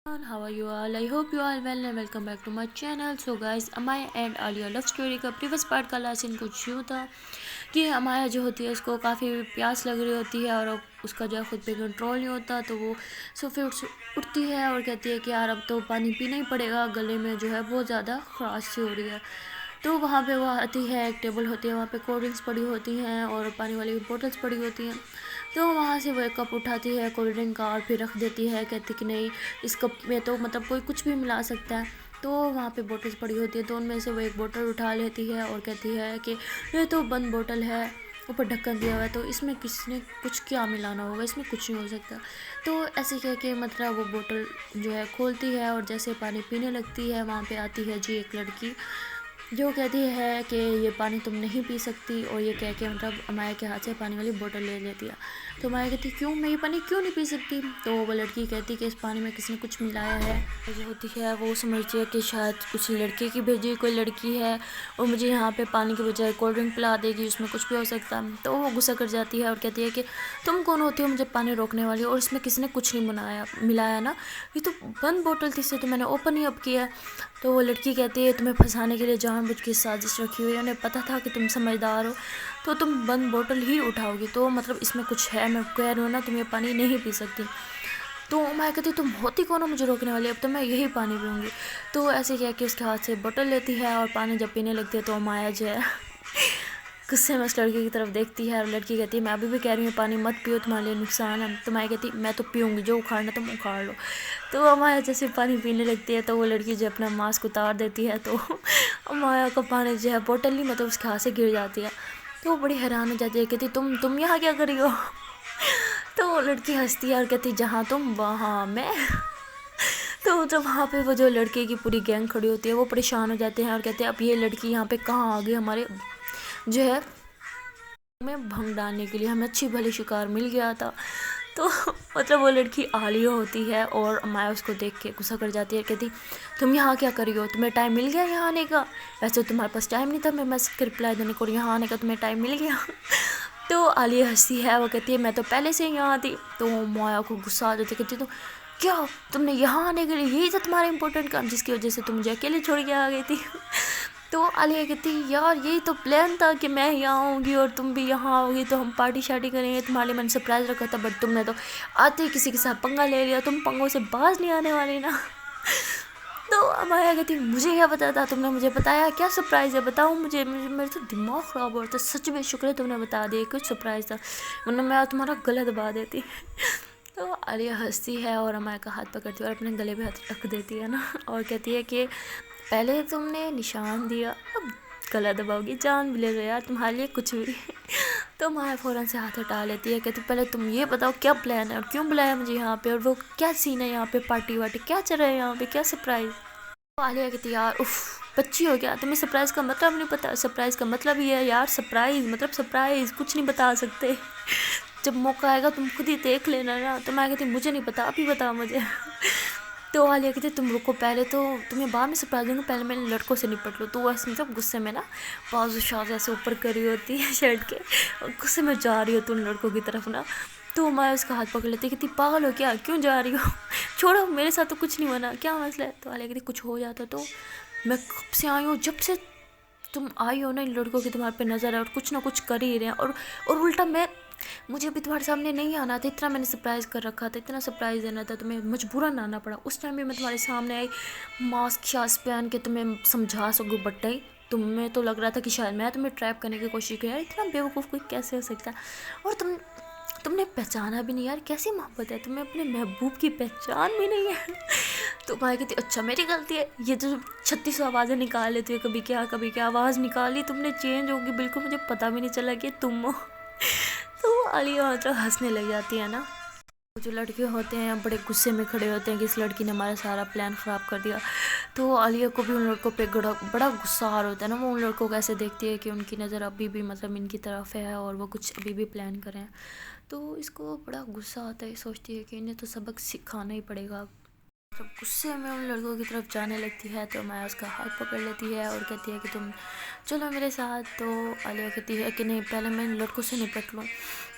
How are you all? I hope you all well and welcome back to my channel. So guys, Amaya and Alia love story का previous part का last scene कुछ यूँ था कि अमाया जो होती है उसको काफ़ी प्यास लग रही होती है और उसका जो है खुद पे कंट्रोल नहीं होता, तो वो फिर उठती है और कहती है कि यार अब तो पानी पीना ही पड़ेगा, गले में जो है बहुत ज़्यादा खराश सी हो रही है। तो वहाँ पे वो आती है, एक टेबल होती है, वहाँ पे कोल्ड ड्रिंक्स पड़ी होती हैं और पानी वाली बोतल्स पड़ी होती हैं। तो वहाँ से वो एक कप उठाती है कोल्ड ड्रिंक का और फिर रख देती है, कहती कि नहीं इस कप में तो मतलब कोई कुछ भी मिला सकता है। तो वहाँ पे बोतल्स पड़ी होती है, तो उनमें से वो एक बोतल उठा लेती है और कहती है कि ये तो बंद बोतल है, ऊपर ढक्कन दिया हुआ है, तो इसमें किसने कुछ क्या मिलाना होगा, इसमें कुछ नहीं हो सकता। तो ऐसे कह के मतलब वो बोतल जो है खोलती है और जैसे पानी पीने लगती है, वहाँ पे आती है जी एक लड़की जो कहती है कि ये पानी तुम नहीं पी सकती, और ये कह के मतलब अमाया के हाथ से पानी वाली बोतल ले लेती है। तो अमाया कहती क्यों, मैं ये पानी क्यों नहीं पी सकती? तो वो लड़की कहती कि इस पानी में किसी ने कुछ मिलाया है। जो होती है वो समझती है कि शायद कुछ लड़के की भेजी कोई लड़की है और मुझे यहाँ पे पानी के बजाय कोल्ड ड्रिंक पिला देगी, उसमें कुछ भी हो सकता है। तो वो गुस्सा कर जाती है और कहती है कि तुम कौन होती हो मुझे पानी रोकने वाली, और इसमें किसी ने कुछ नहीं मिलाया ना, ये तो बंद बोतल थी, इसे तो मैंने ओपन ही अब किया। तो वो लड़की कहती है तुम्हें फंसाने के लिए जानबूझ के साजिश रखी हुई है, उन्हें पता था कि तुम समझदार हो तो तुम बंद बोतल ही उठाओगी, तो मतलब इसमें कुछ है, मैं कह रही हूँ ना तुम ये पानी नहीं पी सकती। तो मैं कहती तुम होती कौन हो मुझे रोकने वाली, अब तो मैं यही पानी पीऊँगी। तो ऐसे कह के उसके हाथ से बोतल लेती है और पानी जब पीने लगती है तो माया जो है गुस्से में उस लड़की की तरफ देखती है और लड़की कहती है मैं अभी भी कह रही हूँ पानी मत पियो, तुम्हारे लिए नुकसान है। तो माया कहती मैं तो पीऊँगी, जो उखाड़ना तुम उखाड़ लो। तो माया जैसे पानी पीने लगती है तो वो लड़की जो अपना मास्क उतार देती है, तो माया का पानी जो है बोतल ही मतलब उसके हाथ से गिर जाती है। तो वो बड़ी हैरान हो जाती है, कहती तुम यहाँ क्या कर रही हो? तो वो लड़की हंसती है और कहती जहाँ तुम वहाँ मैं। तो जब वहाँ पे वो जो लड़के की पूरी गैंग खड़ी होती है वो परेशान हो जाते हैं और कहते हैं अब ये लड़की यहाँ पे कहाँ आ गई, हमारे जो है में भंग डालने के लिए, हमें अच्छी भली शिकार मिल गया था। तो मतलब वो लड़की आलिया होती है और माया उसको देख के गुस्सा कर जाती है, कहती तुम यहाँ क्या कर रही हो, तुम्हें टाइम मिल गया यहाँ आने का? वैसे तुम्हारे पास टाइम नहीं था मैं मैसेज के रिप्लाई देने को, यहाँ आने का तुम्हें टाइम मिल गया। तो आलिया हंसती है, वो कहती है मैं तो पहले से ही यहाँ थी। तो माया को गुस्सा आ जाती, कहती तो क्या तुमने यहाँ आने के लिए, यही था तुम्हारा इंपॉर्टेंट काम जिसकी वजह से तुम मुझे अकेले छोड़ के आ गई थी? तो आलिया कहती यार यही तो प्लान था कि मैं यहाँ आऊँगी और तुम भी यहाँ आओगी, तो हम पार्टी शार्टी करेंगे, तुम्हारे लिए मैंने सरप्राइज़ रखा था, बट तुमने तो आते ही किसी के साथ पंगा ले लिया, तुम पंगों से बाज नहीं आने वाली ना। तो अमाया कहती मुझे क्या पता था, तुमने मुझे बताया क्या सरप्राइज़ है, बताओ मुझे मेरे तो दिमाग ख़राब हो रहा था, सच में शुक्र है तुमने बता दिया कुछ सरप्राइज़ था, वरना मैं तुम्हारा गला दबा देती। तो आलिया हंसती है और अमाया का हाथ पकड़ती है और अपने गले पे हाथ रख देती है ना, और कहती है कि पहले तुमने निशान दिया, अब गला दबाओगी, जान भी ले लो यार तुम्हारे लिए कुछ भी। तो माया फ़ौरन से हाथ हटा लेती है, कहती पहले तुम ये बताओ क्या प्लान है और क्यों बुलाया मुझे यहाँ पे, और वो क्या सीन है यहाँ पे, पार्टी वार्टी क्या चल रहा है यहाँ पे, क्या सरप्राइज़? तो आलिया कहती यार उफ बच्ची हो गया, तुम्हें सरप्राइज़ का मतलब नहीं पता? सरप्राइज़ का मतलब ही है यार, सरप्राइज़ मतलब सरप्राइज़, कुछ नहीं बता सकते, जब मौका आएगा तुम खुद ही देख लेना ना। तो मैं कहती मुझे नहीं पता, अभी बता मुझे। तो आलिया कहती तुम रुको, पहले तो तुम्हें बाद में सरप्राइज दूँगी, पहले मैं लड़कों से निपट लूँ। तो वो ऐसे मतलब गुस्से में ना बाजू शाज ऐसे ऊपर करी होती है शर्ट के, और गुस्से में जा रही हो तुम लड़कों की तरफ ना। तो मैं उसका हाथ पकड़ लेती, कहती पागल हो क्या, क्यों जा रही हो? छोड़ो, मेरे साथ तो कुछ नहीं बना, क्या मसला है? तो आलिया कहती कुछ हो जाता तो, मैं कब से आई हूँ, जब से तुम आई हो ना इन लड़कों की तुम्हारे पे नज़र है और कुछ ना कुछ कर ही रहे हैं, और उल्टा मुझे भी तुम्हारे सामने नहीं आना था, इतना मैंने सरप्राइज़ कर रखा था, इतना सरप्राइज़ देना था, तुम्हें मजबूरन आना पड़ा। उस टाइम भी मैं तुम्हारे सामने आई मास्क शास्क पहन के तुम्हें समझा सकूँ, बट नहीं, तुम्हें तो लग रहा था कि शायद मैं तुम्हें ट्रैप करने की कोशिश की। यार इतना बेवकूफ़ कोई कैसे हो सकता है? और तुमने पहचाना भी नहीं यार, कैसी मोहब्बत है, तुम्हें अपने महबूब की पहचान भी नहीं है। तो भाई कहती अच्छा मेरी गलती है, ये जो 36 आवाज़ें निकाल लेती है, कभी क्या आवाज़ निकाली तुमने, चेंज होगी बिल्कुल, मुझे पता भी नहीं चला कि तुम हो। तो आलिया मतलब हंसने लग जाती है ना। जो लड़के होते हैं बड़े गुस्से में खड़े होते हैं कि इस लड़की ने हमारा सारा प्लान ख़राब कर दिया। तो आलिया को भी उन लड़कों पे बड़ा गुस्सा आ रहा होता है ना, वो उन लड़कों को ऐसे देखती है कि उनकी नज़र अभी भी मतलब इनकी तरफ है और वो कुछ अभी भी प्लान कर रहे हैं। तो इसको बड़ा गुस्सा आता है, सोचती है कि इन्हें तो सबक सिखाना ही पड़ेगा। जब गुस्से में उन लड़कों की तरफ जाने लगती है तो मैं उसका हाथ पकड़ लेती है और कहती है कि तुम चलो मेरे साथ। तो आलिया कहती है कि नहीं, पहले मैं इन लड़कों से निपट लूँ।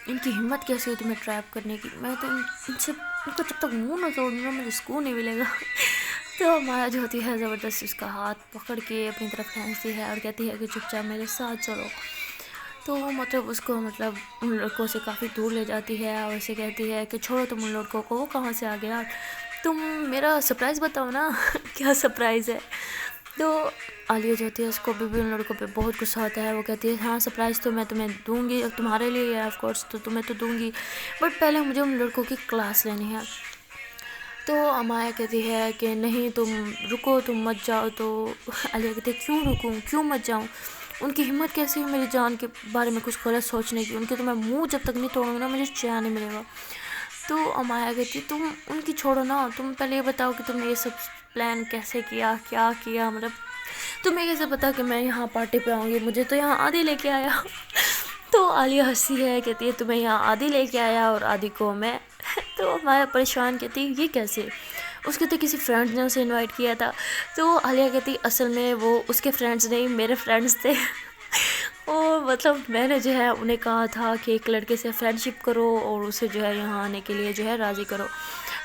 इनकी हिम्मत कैसे हुई तुम्हें ट्रैप करने की, मैं तो इनसे इनको जब तक मुंह ना तोड़ूंगा मुझे सुकून नहीं मिलेगा। तो माया जो होती है ज़बरदस्ती उसका हाथ पकड़ के अपनी तरफ खींचती है और कहती है कि चुपचाप मेरे साथ चलो। तो मतलब उसको मतलब उन लड़कों से काफ़ी दूर ले जाती है और उसे कहती है कि छोड़ो तुम उन लड़कों को, वो कहाँ से आ गया यार, तुम मेरा सरप्राइज़ बताओ ना। क्या सरप्राइज़ है। तो आलिया जो होती है उसको भी उन लड़कों पे बहुत गुस्सा होता है। वो कहती है हाँ सरप्राइज़ तो मैं तुम्हें दूंगी, अब तुम्हारे लिए है ऑफ कोर्स, तो तुम्हें तो दूंगी, बट पहले मुझे उन लड़कों की क्लास लेनी है। तो अमाया कहती है कि नहीं तुम रुको, तुम मत जाओ। तो आलिया कहती है क्यों रुकूं, क्यों मत जाऊं, उनकी हिम्मत कैसे हुई मेरी जान के बारे में कुछ गलत सोचने की, उनके तो मैं मुंह जब तक नहीं तोड़ूंगी ना मुझे चैन नहीं मिलेगा। तो अमाया कहती तुम उनकी छोड़ो ना, तुम पहले ये बताओ कि तुमने ये सब प्लान कैसे किया, क्या किया, मतलब तुम्हें कैसे पता कि मैं यहाँ पार्टी पे आऊँगी, मुझे तो यहाँ आधी लेके आया। तो आलिया हंसती है, कहती है तुम्हें यहाँ आधी लेके आया और आधी को मैं। तो अमाया परेशान कहती है ये कैसे, उसके तो किसी फ्रेंड ने उसे इनवाइट किया था। तो आलिया कहती असल में वो उसके फ्रेंड्स नहीं मेरे फ्रेंड्स थे। और मतलब मैंने जो है उन्हें कहा था कि एक लड़के से फ्रेंडशिप करो और उसे जो है यहाँ आने के लिए जो है राज़ी करो।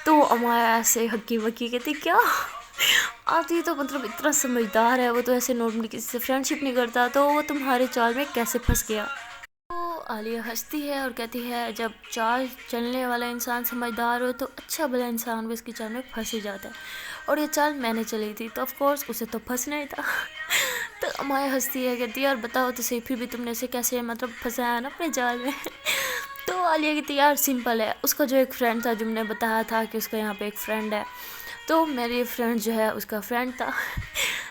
तो अमाया ऐसे हक्की बक्की कहती क्या आती तो मतलब इतना समझदार है, वो तो ऐसे नॉर्मली किसी से फ्रेंडशिप नहीं करता, तो वो तुम्हारे चाल में कैसे फंस गया। तो आलिया हंसती है और कहती है जब चाल चलने वाला इंसान समझदार हो तो अच्छा भला इंसान भी इसकी चाल में फंस ही जाता है, और ये चाल मैंने चली थी तो ऑफ कोर्स उसे तो फंसना ही था। तो अमाया हंसती है, कहती है यार बताओ तो सही फिर भी तुमने इसे कैसे मतलब फंसाया ना अपने जाल में। तो आलिया कहती यार सिंपल है, उसका जो एक फ्रेंड था जो मैंने बताया था कि उसका यहाँ पे एक फ्रेंड है, तो मेरी फ्रेंड जो है उसका फ्रेंड था।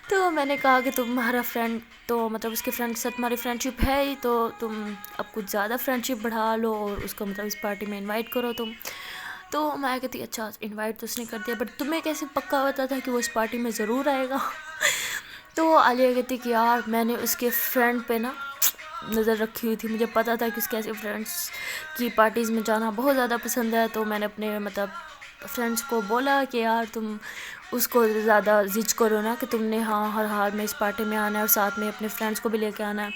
तो मैंने कहा कि तुम्हारा फ्रेंड तो मतलब उसके फ्रेंड के साथ तुम्हारी फ्रेंडशिप है ही, तो तुम अब कुछ ज़्यादा फ्रेंडशिप बढ़ा लो और उसको मतलब इस पार्टी में इनवाइट करो तुम। तो मैं कहती अच्छा इनवाइट तो उसने कर दिया, बट तुम्हें कैसे पक्का पता था कि वो इस पार्टी में ज़रूर आएगा। तो आलिया कहती कि यार मैंने उसके फ्रेंड पे ना नज़र रखी हुई थी, मुझे पता था कि उसके ऐसे फ्रेंड्स की पार्टीज़ में जाना बहुत ज़्यादा पसंद है, तो मैंने अपने मतलब फ्रेंड्स को बोला कि यार तुम उसको ज़्यादा जिद करो ना कि तुमने हाँ हर हाल में इस पार्टी में आना है और साथ में अपने फ्रेंड्स को भी लेके आना है।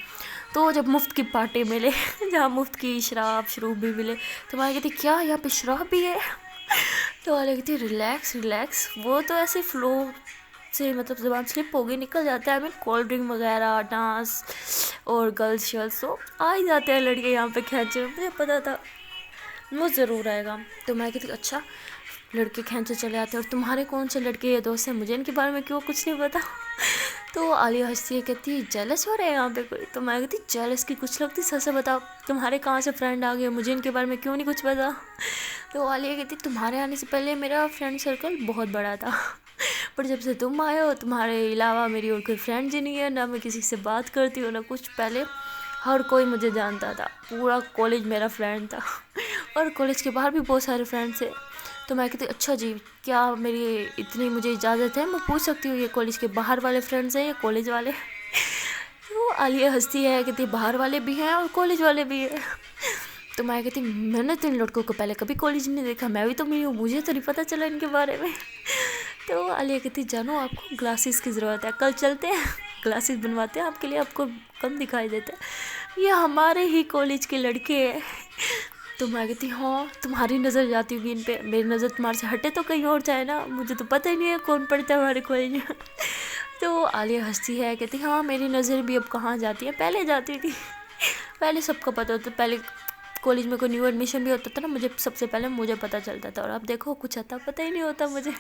तो जब मुफ्त की पार्टी मिले जहाँ मुफ्त की शराब शरूब भी मिले, तो मैं कहती क्या यहाँ पे शराब भी है। तो वाले कहती रिलैक्स रिलैक्स, वो तो ऐसे फ्लो से मतलब ज़बान स्लिप हो गई निकल जाता है, कोल्ड ड्रिंक वगैरह डांस और गर्ल्स शर्ल्स तो आ ही जाते हैं लड़के यहाँ पे खींचे, मुझे पता था वो ज़रूर आएगा। तो मैं कहती अच्छा लड़के खींचे चले आते हैं, और तुम्हारे कौन से लड़के ये दोस्त हैं, मुझे इनके बारे में क्यों कुछ नहीं पता। तो आलिया हंसती है, कहती जेलस हो रहे हैं यहाँ पे कोई। तो मैं कहती जेलस की कुछ लगती, सच से बताओ तुम्हारे कहाँ से फ्रेंड आ गए, मुझे इनके बारे में क्यों नहीं कुछ पता। तो आलिया कहती तुम्हारे आने से पहले मेरा फ्रेंड सर्कल बहुत बड़ा था, पर जब से तुम आए हो तुम्हारे अलावा मेरी और कोई फ्रेंड ही नहीं है, ना मैं किसी से बात करती हूँ ना कुछ। पहले हर कोई मुझे जानता था, पूरा कॉलेज मेरा फ्रेंड था, और कॉलेज के बाहर भी बहुत सारे फ्रेंड्स थे। तो मैं कहती अच्छा जी क्या मेरी इतनी मुझे इजाज़त है, मैं पूछ सकती हूँ ये कॉलेज के बाहर वाले फ्रेंड्स हैं या कॉलेज वाले। तो आलिया हंसती है, कहती बाहर वाले भी हैं और कॉलेज वाले भी हैं। तो मैं कहती मैंने तो इन लड़कों को पहले कभी कॉलेज नहीं देखा, मैं भी तो मिली हूँ, मुझे तो नहीं पता चला इनके बारे में। तो आलिया कहती जानो आपको ग्लासेस की ज़रूरत है, कल चलते हैं ग्लासेस बनवाते हैं आपके लिए, आपको कम दिखाई देता है, ये हमारे ही कॉलेज के लड़के हैं। तो मैं कहती हाँ तुम्हारी नज़र जाती होगी इन पे, मेरी नज़र तुम्हारे से हटे तो कहीं और जाए ना, मुझे तो पता ही नहीं है कौन पढ़ता है हमारे कॉलेज में। तो आलिया हंसती है, कहती हाँ मेरी नज़र भी अब कहाँ जाती है, पहले जाती थी। पहले सबको पता होता, पहले कॉलेज में कोई न्यू एडमिशन भी होता था ना, मुझे सबसे पहले मुझे पता चलता था, और अब देखो कुछ आता पता ही नहीं होता मुझे।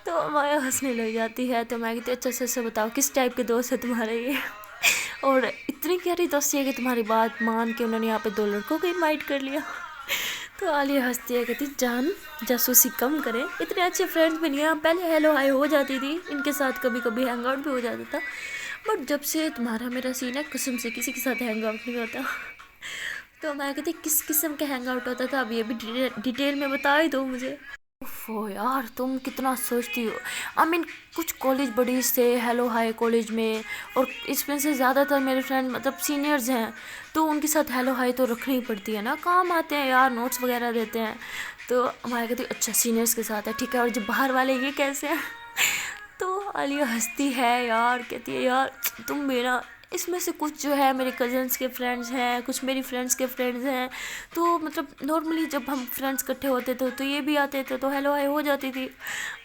तो माया हंसने लग जाती है। तो मैं कहती अच्छा से बताओ किस टाइप के दोस्त है तुम्हारे ये, और इतनी गहरी दोस्ती है कि तुम्हारी बात मान के उन्होंने यहाँ पे 2 लड़कों को इनवाइट कर लिया। तो आलिया हंसती है, कहती जान जासूसी कम करें, इतने अच्छे फ्रेंड्स भी नहीं हैं, पहले हेलो हाय हो जाती थी इनके साथ, कभी कभी हैंग आउट भी हो जाता था, बट जब से तुम्हारा मेरा सीन है कसम से किसी के साथ हैंग आउट नहीं होता। तो मैं कहती किस किस्म का हैंग आउट होता था, अब ये भी डिटेल में बता ही दो मुझे। ओह यार तुम कितना सोचती हो, आई मीन कुछ कॉलेज बडीज थे हेलो हाय कॉलेज में, और इसमें से ज़्यादातर मेरे फ्रेंड मतलब सीनियर्स हैं, तो उनके साथ हेलो हाय तो रखनी ही पड़ती है ना, काम आते हैं यार, नोट्स वगैरह देते हैं। तो हमारे कहती अच्छा सीनियर्स के साथ है ठीक है, और जो बाहर वाले ये कैसे हैं। तो आलिया हंसती है यार, कहती है यार तुम मेरा اس میں سے کچھ جو ہے میرے کزنس کے فرینڈس ہیں، کچھ میری فرینڈس کے فرینڈس ہیں، تو مطلب نارملی جب ہم فرینڈس اکٹھے ہوتے تھے تو یہ بھی آتے تھے، تو ہیلو ہائی ہو جاتی تھی۔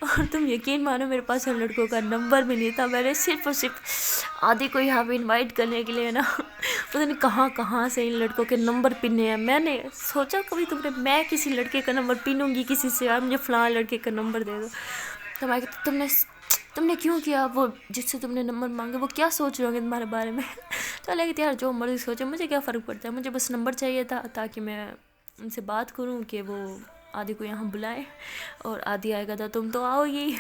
اور تم یقین مانو میرے پاس ان لڑکوں کا نمبر بھی نہیں تھا، میں نے صرف اور صرف آدھی کو یہاں پہ انوائٹ کرنے کے لیے نا پتہ نہیں کہاں کہاں سے ان لڑکوں کے نمبر پنے ہیں۔ میں نے سوچا کبھی میں کسی لڑکے کا نمبر پینوں گی کسی سے، یار مجھے فلاں لڑکے کا نمبر دے دو، تو میں کہتی تم نے کیوں کیا، وہ جس سے تم نے نمبر مانگے وہ کیا سوچ رہے ہوں گے تمہارے بارے میں؟ تو لگی یار جو مرضی سوچے، مجھے کیا فرق پڑتا ہے، مجھے بس نمبر چاہیے تھا تاکہ میں ان سے بات کروں کہ وہ آدھی کو یہاں بلائے، اور آدھی آئے گا تو تم تو آؤ گی۔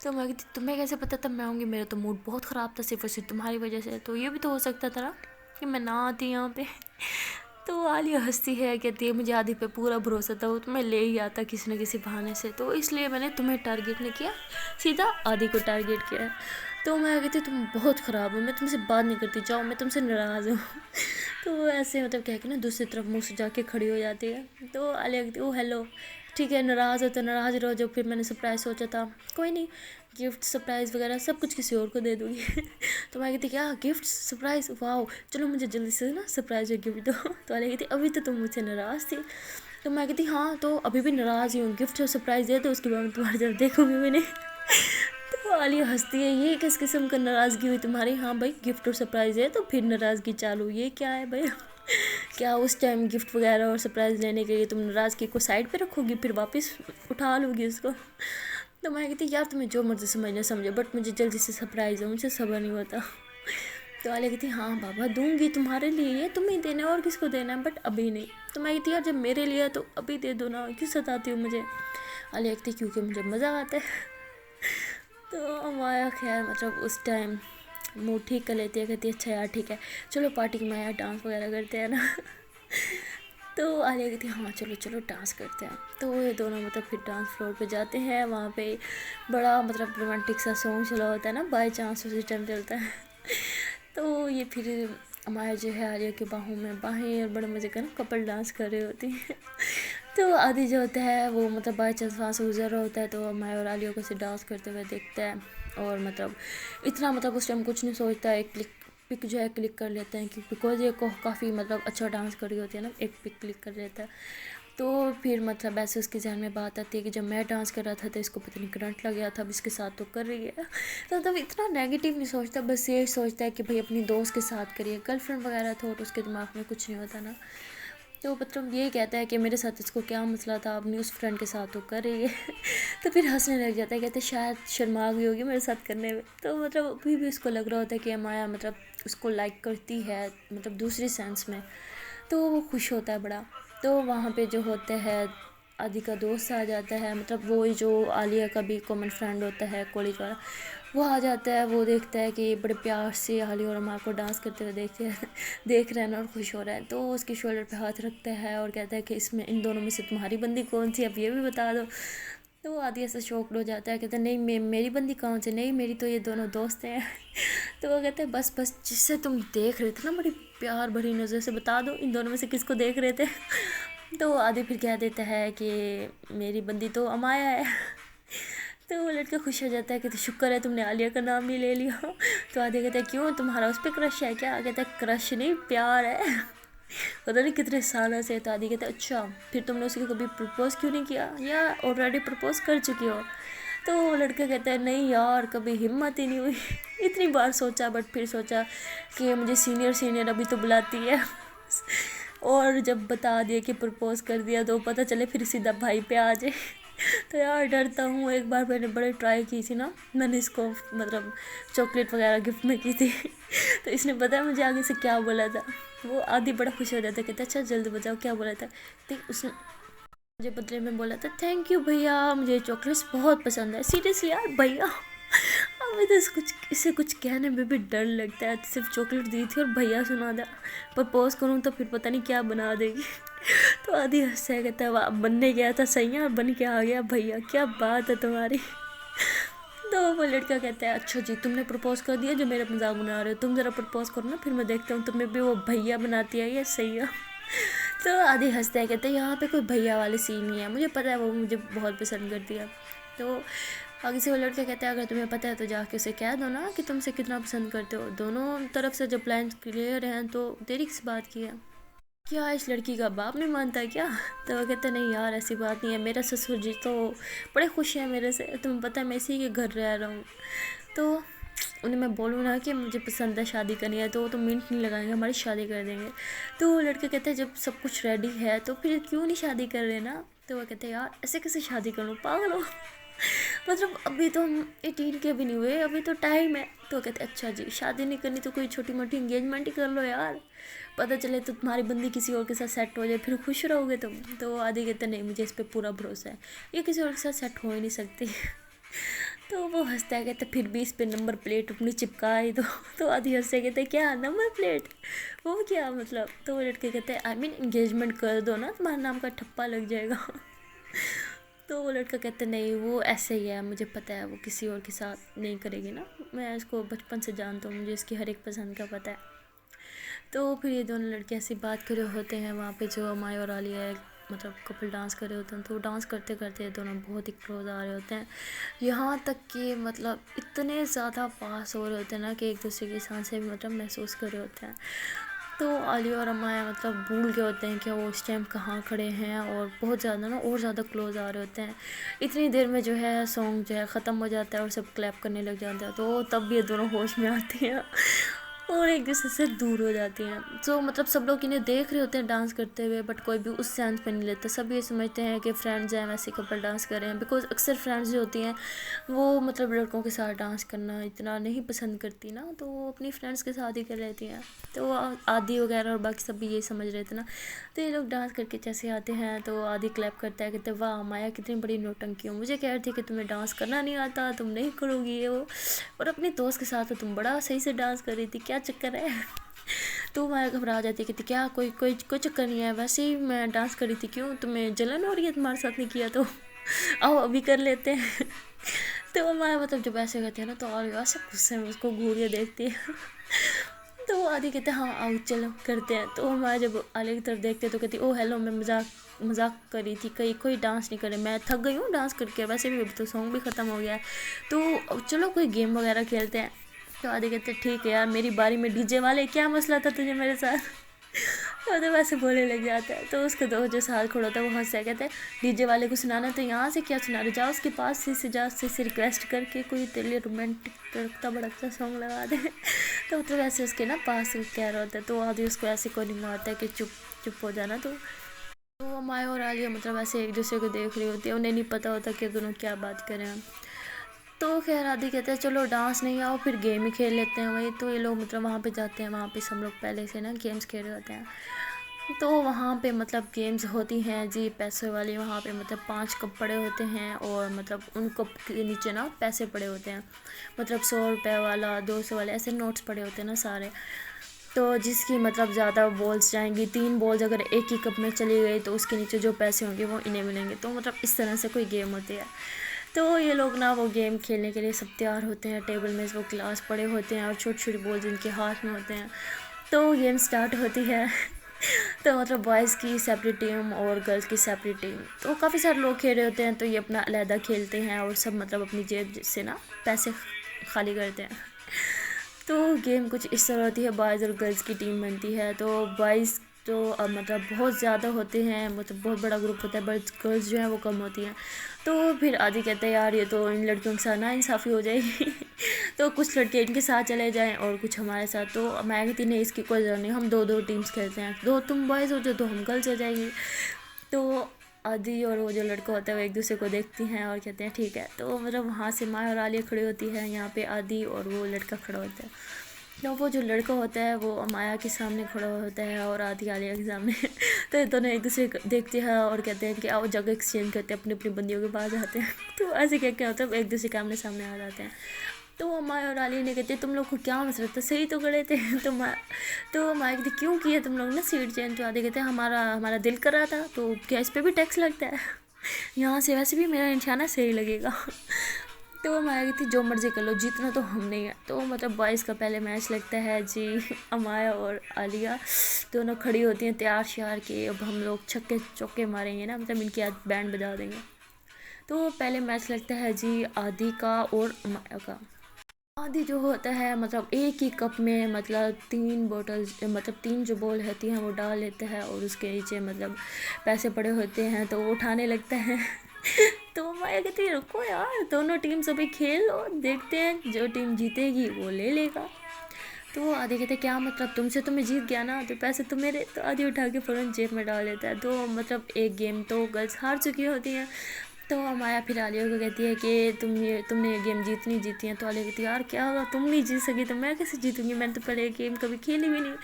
تو میں کہتی تمہیں کیسے پتہ تب میں آؤں گی، میرا تو موڈ بہت خراب تھا صرف اور صرف تمہاری وجہ سے، تو یہ بھی تو ہو سکتا تھا نا کہ میں نہ آتی یہاں پہ۔ تو عالیہ ہنستی ہے، کہتی ہے مجھے آدھی پہ پورا بھروسہ تھا، وہ تمہیں لے ہی آتا کسی نہ کسی بہانے سے، تو اس لیے میں نے تمہیں ٹارگیٹ نہیں کیا، سیدھا آدھی کو ٹارگیٹ کیا ہے۔ تو میں کہتی تم بہت خراب ہو، میں تم سے بات نہیں کرتی، جاؤ میں تم سے ناراض ہوں۔ تو وہ ایسے مطلب کہہ کے نا دوسری طرف منہ سے جا کے کھڑی ہو جاتی ہے۔ تو عالیہ کہتی او ہیلو، ٹھیک ہے ناراض ہو تو ناراض رہو، جو پھر میں نے سرپرائز سوچا تھا کوئی نہیں، گفٹ سرپرائز وغیرہ سب کچھ کسی اور کو دے دوں گی۔ تو میں کہتی کیا گفٹ سرپرائز، واؤ چلو مجھے جلدی سے نا سرپرائز گفٹ دو۔ تو عالیہ کہتی ابھی تو تم مجھ سے ناراض تھی۔ تو میں کہتی ہاں تو ابھی بھی ناراض ہی ہوں، گفٹ اور سرپرائز دے دو اس کے بعد میں تمہاری طرف دیکھوں گی بھی نہیں۔ تو عالیہ ہنستی ہے، یہ کس قسم کا ناراضگی ہوئی تمہاری؟ ہاں بھائی گفٹ اور سرپرائز ہے تو پھر ناراضگی چالو، یہ کیا ہے بھائی؟ کیا اس ٹائم گفٹ وغیرہ اور سرپرائز لینے کے لیے تم ناراضگی کو سائڈ پہ رکھو گی پھر واپس اٹھا لو گی اس کو؟ تو میں کہتی یار تمہیں جو مرضی سمجھنا سمجھو، بٹ مجھے جلدی سے سرپرائز ہو، مجھے صبر نہیں ہوتا۔ تو عالیہ کہتی ہاں بابا دوں گی تمہارے لیے، یہ تمہیں دینا ہے اور کس کو دینا ہے، بٹ ابھی نہیں۔ تو میں کہتی یار جب میرے لیے ہے تو ابھی دے دو نا، کیوں ستاتی ہو مجھے؟ عالیہ کہتی کیونکہ مجھے مزہ آتا ہے۔ تو ہمارا خیر مطلب اس ٹائم موڈ ٹھیک کر لیتی ہے، کہتی ہے اچھا یار ٹھیک ہے چلو پارٹی میں یار ڈانس وغیرہ کرتے ہیں نا۔ تو عالیہ کہتی ہاں چلو چلو ڈانس کرتے ہیں۔ تو یہ دونوں مطلب پھر ڈانس فلور پہ جاتے ہیں، وہاں پہ بڑا مطلب رومانٹک سا سانگ چلا ہوتا ہے نا، بائی چانس اسی ٹائم چلتا ہے۔ تو یہ پھر ہمارے جو ہے عالیہ کے باہوں میں باہیں اور بڑے مزے کا نا کپل ڈانس کر رہے ہوتے ہیں۔ تو آدھی جو ہوتا ہے وہ مطلب بائی چانس وہاں سے گزر رہا ہوتا ہے، تو ہمارے اور عالیہ کو سے ڈانس کرتے ہوئے دیکھتا ہے، اور مطلب اتنا مطلب اس ٹائم کچھ نہیں سوچتا ہے، ایک پک جو ہے کلک کر لیتے ہیں کہ بیکاز یہ کافی مطلب اچھا ڈانس کر رہی ہوتی ہے نا، ایک پک کلک کر لیتا ہے۔ تو پھر مطلب ایسے اس کے ذہن میں بات آتی ہے کہ جب میں ڈانس کر رہا تھا تو اس کو پتہ نہیں کرنٹ لگ گیا تھا، اب اس کے ساتھ تو کر رہی ہے۔ تو مطلب اتنا نیگیٹیو نہیں سوچتا، بس یہ سوچتا ہے کہ بھائی اپنی دوست کے ساتھ کریے، گرل فرینڈ وغیرہ تھوٹ اس کے دماغ میں کچھ نہیں ہوتا نا۔ تو مطلب یہ کہتا ہے کہ میرے ساتھ اس کو کیا مسئلہ تھا، اپنی اس فرینڈ کے ساتھ تو کر رہی ہے۔ تو پھر ہنسنے لگ جاتا ہے، کہتے شاید شرما گئی ہوگی میرے ساتھ کرنے میں۔ تو مطلب ابھی بھی اس کو لگ رہا ہوتا ہے کہ امایا مطلب اس کو لائک کرتی ہے مطلب دوسری سینس میں، تو وہ خوش ہوتا ہے بڑا۔ تو وہاں پہ جو ہوتا ہے آدھی کا دوست آ جاتا ہے، مطلب وہ جو عالیہ کا بھی کامن فرینڈ ہوتا ہے کالج والا، وہ آ جاتا ہے، وہ دیکھتا ہے کہ بڑے پیار سے عالیہ اور اماں کو ڈانس کرتے ہوئے دیکھ رہا ہے نا، اور خوش ہو رہا ہے۔ تو اس کے شولڈر پہ ہاتھ رکھتا ہے اور کہتا ہے کہ اس میں ان دونوں میں سے تمہاری بندی کون سی، اب یہ بھی بتا دو۔ تو وہ آدھی ایسا شوکڈ ہو جاتا ہے، کہتا ہے نہیں میری بندی کون سی، نہیں میری تو یہ دونوں دوست ہیں۔ تو وہ کہتے ہیں بس جس سے تم دیکھ رہے تھے نا بڑی پیار بھری نظر سے، بتا دو ان دونوں میں سے کس کو دیکھ رہے تھے۔ تو آدھی پھر کہہ دیتا ہے کہ میری بندی تو امایا ہے۔ تو وہ لڑکا خوش ہو جاتا ہے کہ شکر ہے تم نے عالیہ کا نام نہیں لے لیا۔ تو آدھی کہتا ہے کیوں تمہارا اس پہ کرش ہے کیا؟ کہتا ہے کرش نہیں پیار ہے، پتہ نہیں کتنے سالوں سے۔ تو آدھی کہتا ہے اچھا پھر تم نے اسی کو کبھی پرپوز کیوں نہیں کیا، یا آلریڈی پرپوز کر چکی ہو؟ تو وہ لڑکا کہتا ہے نہیں یار کبھی ہمت ہی نہیں ہوئی، اتنی بار سوچا بٹ پھر سوچا کہ مجھے سینئر ابھی تو بلاتی ہے، اور جب بتا دیا کہ پرپوز کر دیا تو پتہ چلے پھر سیدھا بھائی پہ آ جائے۔ تو یار ڈرتا ہوں، ایک بار میں نے بڑے ٹرائی کی تھی نا، میں نے اس کو مطلب چاکلیٹ وغیرہ گفٹ میں کی تھی، تو اس نے پتہ ہے مجھے آگے سے کیا بولا تھا؟ وہ آدھی بڑا خوش ہو جاتا ہے، کہتا ہے اچھا جلد بتاؤ کیا بولا تھا؟ تو اس نے مجھے بدلے میں بولا تھا تھینک یو بھیا، مجھے چاکلیٹس بہت پسند ہے۔ سیریسلی یار بھیا، ہمیں تو اسے کچھ کہنے میں بھی ڈر لگتا ہے، صرف چاکلیٹ دی تھی اور بھیا سنا تھا، پرپوز کروں تو پھر پتہ نہیں کیا بنا دے گی۔ تو آدھی ہنستا ہے، کہتا ہے واہ بننے گیا تھا سیاں اور بن کے آ گیا بھیا، کیا بات ہے تمہاری۔ تو وہ لڑکا کہتا ہے اچھا جی تم نے پرپوز کر دیا جو میرا مذاق بنا رہے ہو، تم ذرا پرپوز کرو نا پھر میں دیکھتا ہوں تمہیں بھی وہ بھیا بناتی ہے یا سیاں۔ تو آدھی ہنستا ہے، کہتے ہیں یہاں پہ کوئی بھیا والے سین نہیں ہے، مجھے پتہ ہے وہ مجھے بہت پسند کرتی ہے۔ تو और किसी वो लड़के कहते हैं अगर तुम्हें पता है तो जाके उसे कह दो ना कि तुमसे कितना पसंद करते हो। दोनों तरफ से जब प्लान क्लियर हैं तो देरी किस बात की है, क्या इस लड़की का बाप नहीं मानता क्या? तो वो कहते नहीं यार ऐसी बात नहीं है, मेरा ससुर जी तो बड़े खुश हैं मेरे से, तुम्हें पता है मैं इसी के घर रह रहा हूँ। तो उन्हें मैं बोलूँ ना कि मुझे पसंद है शादी करनी है तो वो तो मिनट नहीं लगाएंगे, हमारी शादी कर देंगे। तो वो लड़के कहते हैं जब सब कुछ रेडी है तो फिर क्यों नहीं शादी कर रहे ना? तो वो कहते हैं यार ऐसे कैसे शादी कर लूँ, पागल हो मतलब अभी तो हम 18 के भी नहीं हुए, अभी तो टाइम है। तो कहते अच्छा जी शादी नहीं करनी तो कोई छोटी मोटी इंगेजमेंट ही कर लो यार, पता चले तो तुम्हारी बंदी किसी और के साथ सेट हो जाए, फिर खुश रहोगे तुम। तो आदि कहते नहीं मुझे इस पर पूरा भरोसा है, ये किसी और के साथ सेट हो ही नहीं सकती तो वो हंसता है, कहते फिर भी इस पे नंबर प्लेट अपनी चिपका ही दो तो आदि हंसते कहते क्या नंबर प्लेट, वो क्या मतलब? तो वो लड़के कहते हैं आई मीन इंगेजमेंट कर दो ना, तुम्हारे नाम का ठप्पा लग जाएगा तो वो लड़का कहते नहीं वो ऐसे ही है, मुझे पता है वो किसी और के साथ नहीं करेगी ना, मैं इसको बचपन से जानता हूँ, मुझे इसकी हर एक पसंद का पता है। तो फिर ये दोनों लड़के ऐसी बात कर रहे होते हैं वहाँ पे, जो अमाय और आलिया है मतलब कपल डांस कर रहे होते हैं। तो डांस करते करते ये दोनों बहुत ही क्लोज आ रहे होते हैं, यहाँ तक कि मतलब इतने ज़्यादा पास हो रहे होते हैं ना कि एक दूसरे की सांसें भी मतलब महसूस कर रहे होते हैं। तो आलिया और अमाया मतलब भूल गए होते हैं कि वो उस टाइम कहाँ खड़े हैं, और बहुत ज़्यादा ना और ज़्यादा क्लोज आ रहे होते हैं। इतनी देर में जो है सॉन्ग जो है ख़त्म हो जाता है और सब क्लैप करने लग जाते हैं। तो तब भी ये दोनों होश में आती हैं और एक दूसरे से दूर हो जाती हैं। तो मतलब सब लोग इन्हें देख रहे होते हैं डांस करते हुए, बट कोई भी उस सेंस पे नहीं लेता, सब ये समझते हैं कि फ्रेंड्स हैं वैसे कपल डांस कर रहे हैं। बिकॉज अक्सर फ्रेंड्स जो होती हैं वो मतलब लड़कों के साथ डांस करना इतना नहीं पसंद करती ना, तो वो अपनी फ्रेंड्स के साथ ही कर लेती हैं। तो आदि वगैरह और बाकी सब भी ये समझ रहे थे ना। तो ये लोग डांस करके जैसे आते हैं तो आदि क्लैप करता है, कहते वाह माया कितनी बड़ी नौटंकी हो, मुझे कह रही थी कि तुम्हें डांस करना नहीं आता, तुम नहीं करोगी ये वो, और अपने दोस्त के साथ तो तुम बड़ा सही से डांस कर रही थी, क्या चक्कर है तो माया घबरा जाती है, कहती क्या कोई कोई कोई चक्कर नहीं है, वैसे ही मैं डांस कर रही थी, क्यों तुम्हें जलन हो रही है तुम्हारे साथ नहीं किया तो आओ अभी कर लेते हैं तो माया मतलब जब ऐसे कहती है ना तो और ऐसे गुस्से में उसको घूरिए देखती है तो वो आदि कहते हैं हाँ आओ चलो करते हैं। तो माया जब आलिया की तरफ देखते हैं तो कहती ओ हेलो मैं मजाक मजाक कर रही थी, कहीं कोई डांस नहीं करे, मैं थक गई हूँ डांस करके, वैसे भी अब तो सॉन्ग भी ख़त्म हो गया है, तो चलो कोई गेम वगैरह खेलते हैं। तो आदि कहते ठीक है यार मेरी बारी में डीजे वाले, क्या मसला था तुझे मेरे साथ वो तो वैसे बोलने लग जाता है। तो उसके दो जो साथ खड़ा होता है वो हंसता है, कहते हैं डीजे वाले को सुनाना तो यहाँ से क्या सुना रहे, जाओ उसके पास से जा से रिक्वेस्ट करके कोई तेरे लिए रोमांटिक तड़कता भड़कता सॉन्ग लगा दे तो मतलब ऐसे उसके ना पास कह रहा होता है। तो आदि उसको ऐसे कोई नहीं मारता है कि चुप चुप हो जाना। तो माया और आलिया मतलब ऐसे एक दूसरे को देख रही होती है, उन्हें नहीं पता होता कि दोनों क्या बात कर रहे हैं। तो खैर आदि कहते हैं चलो डांस नहीं आओ फिर गेम ही खेल लेते हैं वही। तो ये लोग मतलब वहाँ पे जाते हैं, वहाँ पे सब लोग पहले से ना गेम्स खेल रहे होते हैं। तो वहाँ पे मतलब गेम्स होती हैं जी पैसे वाली, वहाँ पे मतलब 5 कप पड़े होते हैं और मतलब उन कप के नीचे ना पैसे पड़े होते हैं, मतलब 100 रुपये वाला 200 वाले ऐसे नोट्स पड़े होते हैं ना सारे। तो जिसकी मतलब ज़्यादा बॉल्स जाएंगी, 3 बॉल्स अगर एक ही कप में चली गई तो उसके नीचे जो पैसे होंगे वो इन्हें मिलेंगे। तो मतलब इस तरह से कोई गेम होती है। तो ये लोग ना वो गेम खेलने के लिए सब तैयार होते हैं, टेबल में वो गिलास पड़े होते हैं और छोटे छोटे बॉल जिनके हाथ में होते हैं। तो गेम स्टार्ट होती है तो मतलब बॉयज़ की सेपरेट टीम और गर्ल्स की सेपरेट टीम, तो काफ़ी सारे लोग खेल रहे होते हैं। तो ये अपना अलहदा खेलते हैं और सब मतलब अपनी जेब से ना पैसे खाली करते हैं। तो गेम कुछ इस तरह होती है, बॉयज़ और गर्ल्स की टीम बनती है। तो बॉयज़ तो मतलब बहुत ज़्यादा होते हैं, मतलब बहुत बड़ा ग्रुप होता है, बट गर्ल्स जो है वो कम होती हैं। तो फिर आदि कहते हैं यार ये तो इन लड़कियों के साथ ना इंसाफ़ी हो जाएगी तो कुछ लड़के इनके साथ चले जाएं और कुछ हमारे साथ। तो मैं कहती नहीं इसकी कोई ज़रूरत नहीं, हम 2-2 टीम्स खेलते हैं, 2 तुम बॉयज़ हो जो 2 हम गर्ल्स हो जाएंगे। तो आदि और वो जो लड़का होता है वो एक दूसरे को देखती हैं और कहते हैं ठीक है। तो मतलब वहाँ से माया और आलिया खड़ी होती है, यहाँ पे आदि और वो लड़का खड़ा होता है। तो वो जो लड़का होता है वो माया के सामने खड़ा होता है और आदि आलिया के सामने तो ये दोनों एक दूसरे को देखते हैं और कहते हैं कि आओ जगह एक्सचेंज करते हैं, अपनी अपनी बंदियों के पास जाते हैं तो ऐसे क्या होता है एक दूसरे के आमने सामने आ जाते हैं। तो माया और आलिया ने कहते तुम लोग को क्या मसला था, सही तो खड़े थे तो माया कहती क्यों किया तुम लोग ना सीट चेंज। तो आदि कहते हैं हमारा हमारा दिल कर रहा था, तो क्या इस पर भी टैक्स लगता है यहाँ से वैसे भी मेरा निशाना सही लगेगा तो वो माया कहती जो मर्ज़ी कर लो, जीतना तो हम नहीं है। तो मतलब बॉयज़ का पहले मैच लगता है जी अमाया और आलिया दोनों खड़ी होती हैं तैयार श्यार के, अब हम लोग छक्के चौके मारेंगे ना, मतलब इनकी आज बैंड बजा देंगे। تو پہلے میچ لگتا ہے جی آدی کا اور امایا کا. آدھی جو ہوتا ہے مطلب ایک ہی کپ میں مطلب 3 بوٹل مطلب 3 جو بول ہوتی ہیں وہ ڈال لیتا ہے اور اس کے نیچے مطلب پیسے پڑے ہوتے ہیں تو وہ اٹھانے لگتا ہے. تو مایا کہتی ہے رکو یار دونوں ٹیم سے بھی کھیل لو, دیکھتے ہیں جو ٹیم جیتے گی وہ لے لے گا. تو آدھی کہتے کیا مطلب تم سے تو میں جیت گیا نا, تو پیسے تو میرے. تو آدھی اٹھا کے فوراً جیب میں ڈال دیتا ہے. تو مطلب ایک گیم تو گرلس ہار چکی ہوتی ہیں. تو مایا پھر عالیہ کو کہتی ہے کہ تم نے یہ گیم جیتی ہیں. تو عالیہ کہتی ہے یار کیا ہوگا, تم نہیں جیت سکی تو میں کیسے جیتوں گی, میں نے تو پہلے یہ گیم کبھی کھیلی بھی نہیں.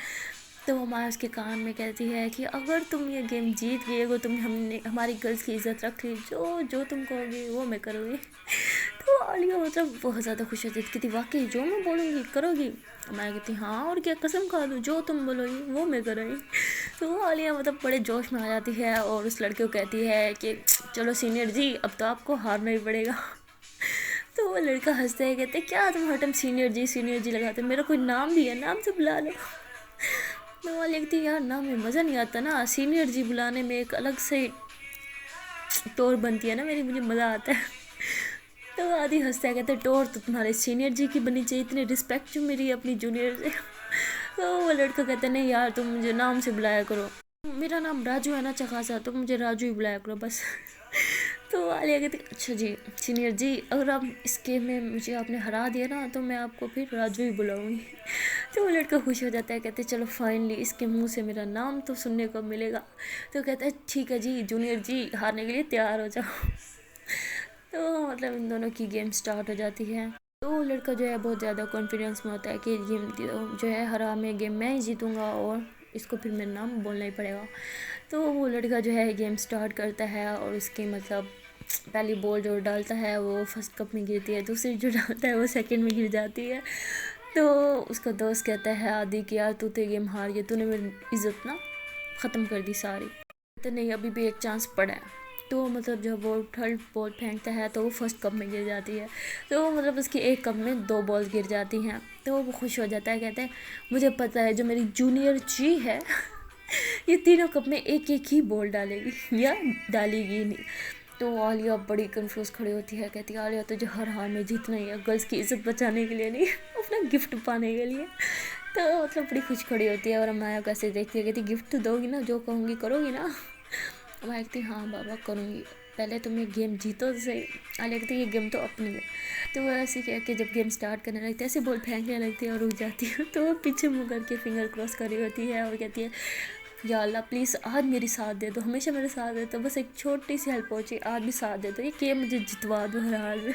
تو مایا اس کے کان میں کہتی ہے کہ اگر تم یہ گیم جیت گئے ہو, ہم نے ہماری گرلس کی عزت رکھ لی, جو تم کہو گی وہ میں کروں گی. تو عالیہ مطلب بہت زیادہ خوش ہوتی ہے, کہتی واقعی جو میں بولوں گی کرو گی. مایا کہتی ہاں اور کیا, قسم کھا دوں جو تم بولو گی وہ میں کروں گی. تو عالیہ مطلب بڑے جوش میں آ جاتی ہے اور اس لڑکے کو کہتی ہے کہ چلو سینئر جی اب تو آپ کو ہارنا ہی پڑے گا. تو وہ لڑکا ہنستا ہے, کہتے کیا تم ہر ٹائم سینئر جی لگاتے, میرا کوئی نام بھی ہے, نام سے بلا لو. تو وہ لکھتی یار نام میں مزہ نہیں آتا نا, سینئر جی بلانے میں ایک الگ سے ٹور بنتی ہے نا میری, مجھے مزہ آتا ہے. تو آدھی ہنستا ہے, کہتے ٹور تو تمہارے سینئر جی کی بنی چاہیے, اتنی رسپیکٹ جو میری اپنی جونیئر سے. تو وہ لڑکا کہتا نہیں یار تم مجھے نام سے بلایا کرو, میرا نام راجو ہے نا اچھا خاصا, تو مجھے راجو ہی بلایا کرو بس. تو عالیہ کہتی اچھا جی سینئر جی اگر آپ اس گیم میں مجھے آپ نے ہرا دیا نا تو میں آپ کو پھر راجو ہی بلاؤں گی. تو وہ لڑکا خوش ہو جاتا ہے, کہتے چلو فائنلی اس کے منہ سے میرا نام تو سننے کو ملے گا. تو کہتا ہے ٹھیک ہے جی جونیئر جی ہارنے کے لیے تیار ہو جاؤ. تو مطلب ان دونوں کی گیم سٹارٹ ہو جاتی ہے. تو لڑکا جو ہے بہت زیادہ کانفیڈینس میں ہوتا ہے کہ گیم جو ہے ہرا میں گیم میں ہی جیتوں گا اور اس کو پھر میرا نام بولنا ہی پڑے گا. تو وہ لڑکا جو ہے گیم سٹارٹ کرتا ہے اور اس کی مطلب پہلی بال جو ڈالتا ہے وہ فرسٹ کپ میں گرتی ہے, دوسری جو ڈالتا ہے وہ سیکنڈ میں گر جاتی ہے. تو اس کا دوست کہتا ہے آدھی کہ یار تو گیم ہار گیا, تو نے میری عزت نا ختم کر دی ساری. تو نہیں ابھی بھی ایک چانس پڑا ہے. تو مطلب جب وہ تھرڈ بال پھینکتا ہے تو وہ فرسٹ کپ میں گر جاتی ہے. تو مطلب اس کی ایک کپ میں 2 بال گر جاتی ہیں. تو وہ خوش ہو جاتا ہے, کہتا ہے مجھے پتہ ہے جو میری جونیئر جی ہے یہ تینوں کپ میں ایک ایک ہی بال ڈالے گی یا ڈالے گی نہیں. تو عالیہ بڑی کنفیوز کھڑی ہوتی ہے, کہتی ہے عالیہ تجھے ہر حال میں جیتنا ہی ہے, گرلس کی عزت بچانے کے لیے نہیں, اپنا گفٹ پانے کے لیے. تو مطلب بڑی خوش کھڑی ہوتی ہے اور امایا کو ایسے دیکھتی ہے, کہتی گفٹ تو دو گی نا, جو کہوں گی کرو گی نا. امایا کہتی ہاں بابا کروں گی, پہلے تم یہ گیم جیتو تو صحیح. عالیہ کہتی یہ گیم تو اپنی ہے. تو وہ ایسے کہہ کے جب گیم سٹارٹ کرنے لگتی ہے ایسے بال پھینکنے لگتی ہے اور رک جاتی ہے. تو وہ پیچھے منہ کر کے فنگر کراس کری ہوتی ہے اور کہتی ہے یا اللہ پلیز آج میری ساتھ دے دو, ہمیشہ میرے ساتھ دے دو, بس ایک چھوٹی سی ہیلپ پہنچی, آج بھی ساتھ دے دو, یہ کہ مجھے جتوا دو ہر حال میں.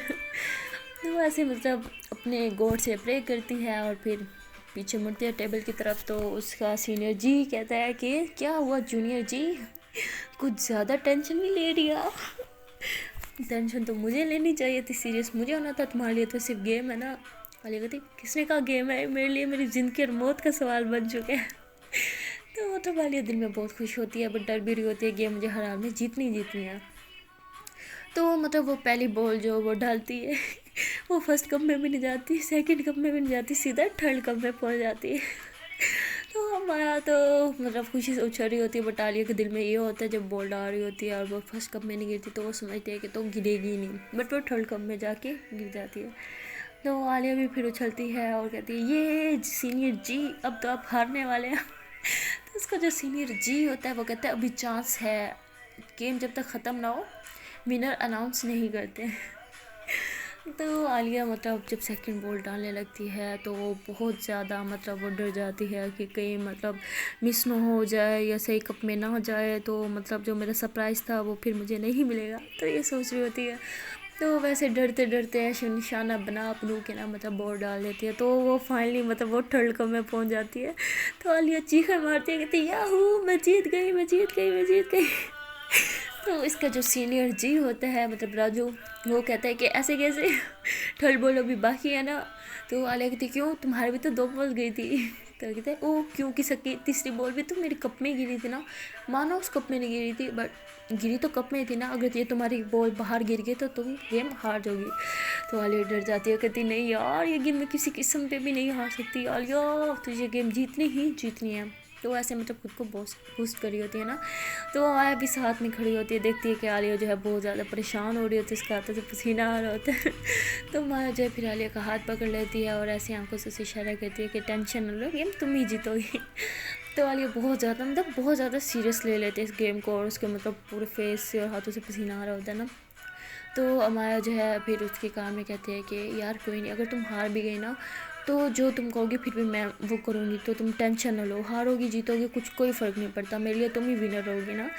تو وہ ایسے مطلب اپنے گوڈ سے پرے کرتی ہے اور پھر پیچھے مڑتی ہے ٹیبل کی طرف. تو اس کا سینئر جی کہتا ہے کہ کیا ہوا جونیئر جی, کچھ زیادہ ٹینشن نہیں لے رہی آپ, ٹینشن تو مجھے لینی چاہیے تھی, سیریس مجھے ہونا تھا, تمہارے لیے تو صرف گیم ہے نا. عالیہ کہتی کس نے کہا گیم ہے, میرے لیے میری زندگی اور موت کا سوال بن چکے ہیں. تو مطلب عالیہ دل میں بہت خوش ہوتی ہے بٹ ڈر بھی رہی ہوتی ہے, گیم مجھے ہر حال میں جیتنی ہے. تو مطلب وہ پہلی بال جو وہ ڈالتی ہے وہ فرسٹ کپ میں بھی نہیں جاتی, سیکنڈ کپ میں بھی نہیں جاتی, سیدھا تھرڈ کپ میں پہنچ جاتی ہے. تو ہمارا تو مطلب خوشی سے اچھل رہی ہوتی ہے, بٹ عالیہ کے دل میں یہ ہوتا ہے جب بال ڈال رہی ہوتی ہے اور وہ فرسٹ کپ میں نہیں گرتی تو وہ سمجھتے ہیں کہ تو گرے گی نہیں, بٹ وہ تھرڈ کپ میں جا کے گر جاتی ہے. تو عالیہ بھی پھر اچھلتی ہے اور کہتی ہے یہ سینئر جی اب تو آپ ہارنے والے ہیں. تو اس کا جو سینئر جی ہوتا ہے وہ کہتا ہے ابھی چانس ہے, گیم جب تک ختم نہ ہو ونر اناؤنس نہیں کرتے. تو عالیہ مطلب جب سیکنڈ بال ڈالنے لگتی ہے تو وہ بہت زیادہ مطلب وہ ڈر جاتی ہے کہ کہیں مطلب مس نہ ہو جائے یا صحیح کپ میں نہ جائے, تو مطلب جو میرا سرپرائز تھا وہ پھر مجھے نہیں ملے گا. تو یہ سوچ رہی ہوتی ہے. تو ویسے ڈرتے ایسے نشانہ بنا کے نا مطلب بال ڈال دیتی ہے. تو وہ فائنلی مطلب وہ تھرڈ کپ میں پہنچ جاتی ہے. تو عالیہ چیخیں مارتی ہے, کہتی ہے یاہو میں جیت گئی. تو اس کا جو سینئر جی ہوتا ہے مطلب راجو, وہ کہتا ہے کہ ایسے کیسے, تھرڈ بال ابھی باقی ہے نا. تو عالیہ کہتی کیوں تمہارے بھی تو 2 بال گئی تھی. تو کہتے ہیں او کیوں کی سکی, تیسری بال بھی تو میری کپ میں گری تھی نا, مانو اس کپ میں نہیں گری تھی بٹ گری تو کپ میں تھی نا, اگر یہ تمہاری بال باہر گر گئی تو تم گیم ہار جاؤ گی. تو عالیہ ڈر جاتی ہے, کہتی نہیں یار یہ گیم میں کسی قسم پہ بھی نہیں ہار سکتی, عالیہ تجھے گیم جیتنی ہی جیتنی ہے. तो ऐसे मतलब खुद को बूस्ट कर रही होती है ना। तो आया भी साथ में खड़ी होती है, देखती है कि आलिया जो है बहुत ज़्यादा परेशान हो रही होती है, उसका हाथों से पसीना आ रहा होता है। तो माया जो है फिर आलिया का हाथ पकड़ लेती है और ऐसी आंखों से उसे इशारा करती है कि टेंशन न लो, गेम तुम ही जीतोगी। तो आलिया बहुत ज़्यादा मतलब बहुत ज़्यादा सीरियस ले लेते हैं इस गेम को, और उसके मतलब पूरे फेस से और हाथों से पसीना आ रहा होता है ना। तो अमाया जो है फिर उसके काम में कहते हैं कि यार कोई नहीं, अगर तुम हार भी गई ना तो जो तुम कहोगी फिर भी मैं वो करूँगी, तो तुम टेंशन ना लो, हारोगी जीतोगी कुछ कोई फ़र्क नहीं पड़ता, मेरे लिए तुम ही विनर रहोगी ना।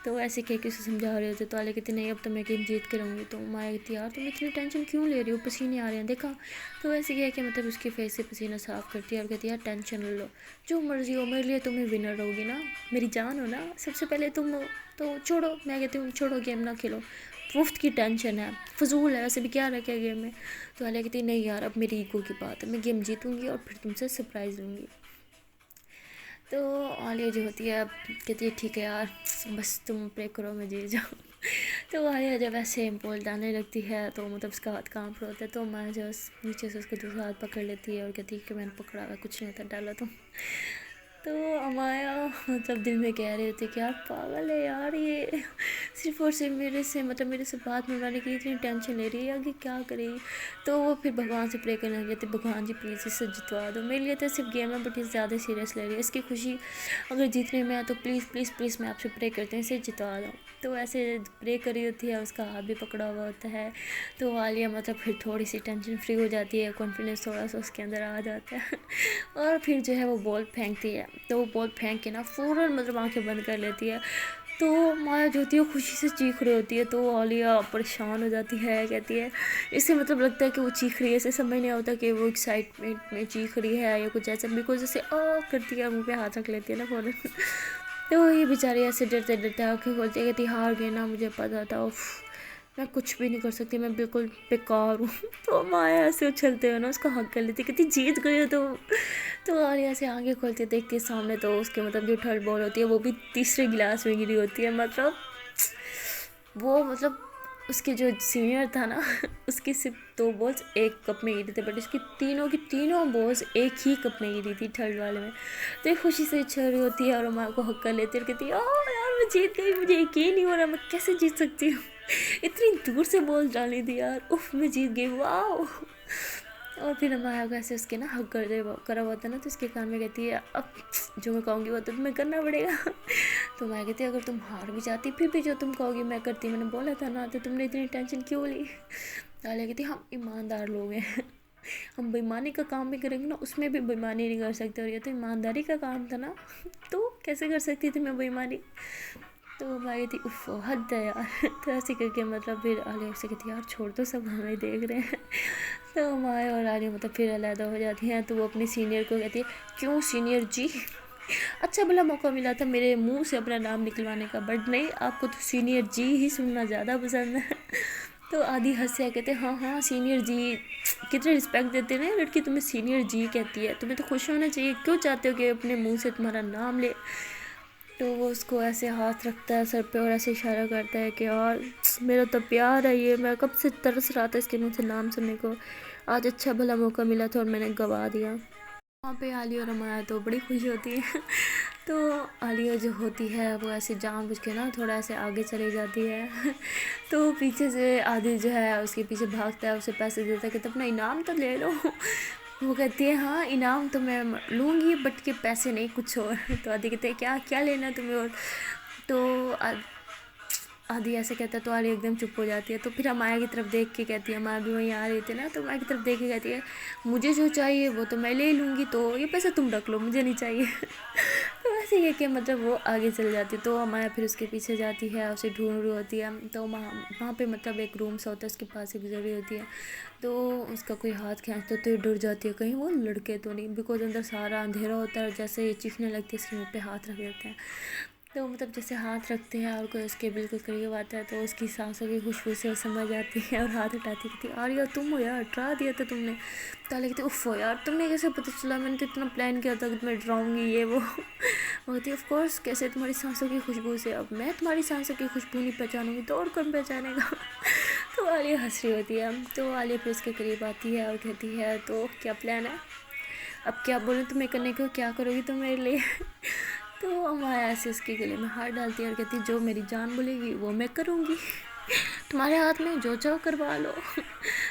तो ऐसे कह के उसे समझा रहे होते। तो आलिया कहती नहीं अब तो मैं गेम जीत के रहूँगी। तो माया कहती यार तुम इतनी टेंशन क्यों ले रही हो, पसीने आ रहे हैं देखा। तो ऐसे कह के मतलब उसके फेस से पसीना साफ़ करती है और कहती है यार टेंशन न लो, जो मर्जी हो मेरे लिए तुम ही विनर रहोगी ना, मेरी जान हो ना, सबसे पहले तुम हो। तो छोड़ो, मैं कहती हूँ छोड़ो गेम ना खेलो, मुफ्त की टेंशन है, फजूल है, वैसे भी क्या रखे गेम में। तो आलिया कहती नहीं यार अब मेरी ईगो की बात है, मैं गेम जीतूँगी और फिर तुमसे सरप्राइज़ लूँगी। तो आलिया जो होती है कहती है ठीक है यार बस तुम प्रे करो मैं जीत जाऊँ। तो आलिया जब ऐसे बोल डालने लगती है तो मतलब उसका हाथ कांप रहा होता है। तो माया जो नीचे से उसका दूसरा हाथ पकड़ लेती है और कहती है कि मैंने पकड़ा हुआ कुछ नहीं होता, डालो तुम। तो अमाया मतलब दिल में कह रहे थे कि यार पागल है यार ये, सिर्फ और सिर्फ मेरे से मतलब मेरे से बात मिलवाने की इतनी टेंशन ले रही है, आगे क्या करेगी। तो वो फिर भगवान से प्रे करने लगे थे, भगवान जी प्लीज़ इसे जितवा दो, मेरे लिए तो सिर्फ गेम है बट ये ज़्यादा सीरियस ले रही है, इसकी खुशी अगर जीतने में है तो प्लीज़ प्लीज़ प्लीज़ मैं आपसे प्रे करती हूँ इसे जितवा दो। तो ऐसे प्रे करी होती है, उसका हाथ भी पकड़ा हुआ होता है। तो आलिया मतलब फिर थोड़ी सी टेंशन फ्री हो जाती है, कॉन्फिडेंस थोड़ा सा उसके अंदर आ जाता है। और फिर जो है वो बॉल फेंकती है, तो वो बॉल फेंक के ना फ़ौरन मतलब आंखें बंद कर लेती है। तो माया जो होती है खुशी से चीख रही होती है। तो आलिया परेशान हो जाती है, कहती है इससे मतलब लगता है कि वो चीख रही है, इसे समझ नहीं आता कि वो एक्साइटमेंट में चीख रही है या कुछ ऐसा, बिकॉज जैसे करती है, मुँह पे हाथ रख लेती है ना फ़ौरन। तो ये बेचारी ऐसे डरते डरते आँखें खोलती है, कहती हार गई ना, मुझे पता था, उफ मैं कुछ भी नहीं कर सकती, मैं बिल्कुल बेकार हूँ। तो माया ऐसे उछलते हुए ना उसका हक कर लेती, कहती जीत गई हो तो। तो आलिया से आगे खोलते देखती है सामने, तो उसके मतलब जो थर्ड बॉल होती है वो भी तीसरे गिलास में गिरी होती है। मतलब वो मतलब उसके जो सीनियर था ना उसकी सिर्फ 2 बॉल्स एक कप में गिरी थी, बट उसकी तीनों की तीनों बॉल्स एक ही कप में गिरी थी थर्ड वाले में। तो ये खुशी से चल रही होती है और माँ को हक कर लेती है और कहती है यार मैं जीत गई, मुझे यकीन नहीं हो रहा, मैं कैसे जीत सकती हूँ। इतनी दूर से बॉल डाली थी यार, उफ मैं जीत गई, वाह। और फिर माया को ऐसे उसके ना हक कर दे करा हुआ था ना, तो उसके कान में कहती है अब जो मैं कहूँगी वो तो तुम्हें करना पड़ेगा। तो माया कहती है अगर तुम हार भी जाती फिर भी जो तुम कहोगी मैं करती, मैंने बोला था ना, तो तुमने इतनी टेंशन क्यों ली। आलिया कहती हम ईमानदार लोग हैं, हम बेईमानी का काम भी करेंगे ना उसमें भी बेईमानी नहीं कर सकते, और ये तो ईमानदारी का काम था ना, तो कैसे कर सकती थी मैं बेईमानी। तो माया कहती उफ हद है यार। तो ऐसे करके मतलब फिर आलिया से कहती यार छोड़ दो, सब हमें देख रहे हैं। तो माया और आलिया मतलब फिर अलहदा हो जाती हैं। तो वो अपने सीनियर को कहती है क्यों सीनियर जी, अच्छा भला मौका मिला था मेरे मुंह से अपना नाम निकलवाने का, बट नहीं आपको तो सीनियर जी ही सुनना ज़्यादा पसंद है। तो आदि हंसे कहते हाँ हाँ सीनियर जी, कितने रिस्पेक्ट देते हैं लड़की तुम्हें सीनियर जी कहती है, तुम्हें तो खुश होना चाहिए, क्यों चाहते हो कि अपने मुंह से तुम्हारा नाम ले। तो वो उसको ऐसे हाथ रखता है सर पे और ऐसे इशारा करता है कि यार मेरा तो प्यार है ये, मैं कब से तरस रहा था इसके मुंह से नाम सुनने को, आज अच्छा भला मौका मिला था और मैंने गवा दिया। वहाँ पे आलिया और अमाया तो बड़ी खुश होती है। तो आलिया जो होती है वो ऐसे जानबूझ के ना थोड़ा ऐसे आगे चली जाती है। तो पीछे से आदि जो है उसके पीछे भागता है, उसे पैसे देता है कि तो अपना इनाम तो ले लो। वो कहती है हाँ इनाम तो मैं लूँगी बट के पैसे नहीं कुछ और। तो आदि कहते हैं क्या क्या लेना तुम्हें और। तो आदि ऐसे कहता है तो आलिया एकदम चुप हो जाती है। तो फिर अमाया की तरफ देख के कहती है, अमाया भी वहीं आ रही थी ना, तो अमाया की तरफ देख के कहती है मुझे जो चाहिए वो तो मैं ले लूँगी, तो ये पैसे तुम रख लो मुझे नहीं चाहिए। तो ऐसे ये कि मतलब वो आगे चल जाती। तो अमाया फिर उसके पीछे जाती है, उसे ढूंढ रही होती है। तो वहाँ पे मतलब एक रूम सा होता है, उसके पास से गुजर रही होती है। तो उसका कोई हाथ खींचता तो ये डर जाती है कहीं वो लड़के तो नहीं, बिकॉज अंदर सारा अंधेरा होता है और जैसे ये चीखने लगती है इसके मुँह पे हाथ रख देते हैं। तो मतलब जैसे हाथ रखते हैं और कोई उसके बिल्कुल करीब आता है तो उसकी सांसों की खुशबू से समझ आती है और हाथ उठाती थी आर्या तुम हो यार, डरा दिया था तुमने। ताले कहती उफ यार तुमने कैसे पता चला, मैंने तो इतना प्लान किया था कि मैं डराऊंगी ये वो। होती ऑफ कोर्स कैसे तुम्हारी सांसों की खुशबू से, अब मैं तुम्हारी सांसों की खुशबू नहीं पहचानूंगी तो और कौन पहचानेगा। तो आलिया हंस रही होती है। तो आलिया फिर उसके करीब आती है और कहती है तो क्या प्लान है। اب کیا بولوں تمہیں کرنے کو، کیا کرو گی تم میرے لیے؟ تو امایا ایسے اس کے گلے میں ہاتھ ڈالتی ہے اور کہتی جو میری جان بولے گی وہ میں کروں گی، تمہارے ہاتھ میں جو چاہو کروا لو۔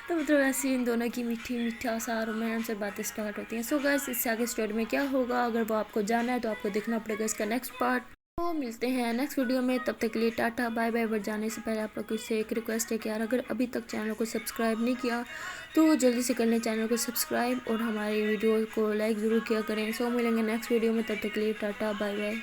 تو مطلب ایسی ان دونوں کی میٹھی میٹھا سا رومانس اور باتیں سٹارٹ ہوتی ہیں۔ سو گائز اس سے آگے اسٹوری میں کیا ہوگا اگر وہ آپ کو جانا ہے تو آپ کو دیکھنا پڑے گا اس کا نیکسٹ پارٹ۔ تو ملتے ہیں نیکسٹ ویڈیو میں، تب تک کے لیے ٹاٹا بائے بائے۔ بٹ جانے سے پہلے آپ لوگوں سے ایک ریکویسٹ ہے کہ یار اگر ابھی تک چینل کو سبسکرائب نہیں کیا تو جلدی سے کر لیں چینل کو سبسکرائب اور ہماری ویڈیو کو لائک ضرور کیا کریں۔ سو ملیں گے نیکسٹ ویڈیو میں، تب تک کے لیے ٹاٹا بائے بائے۔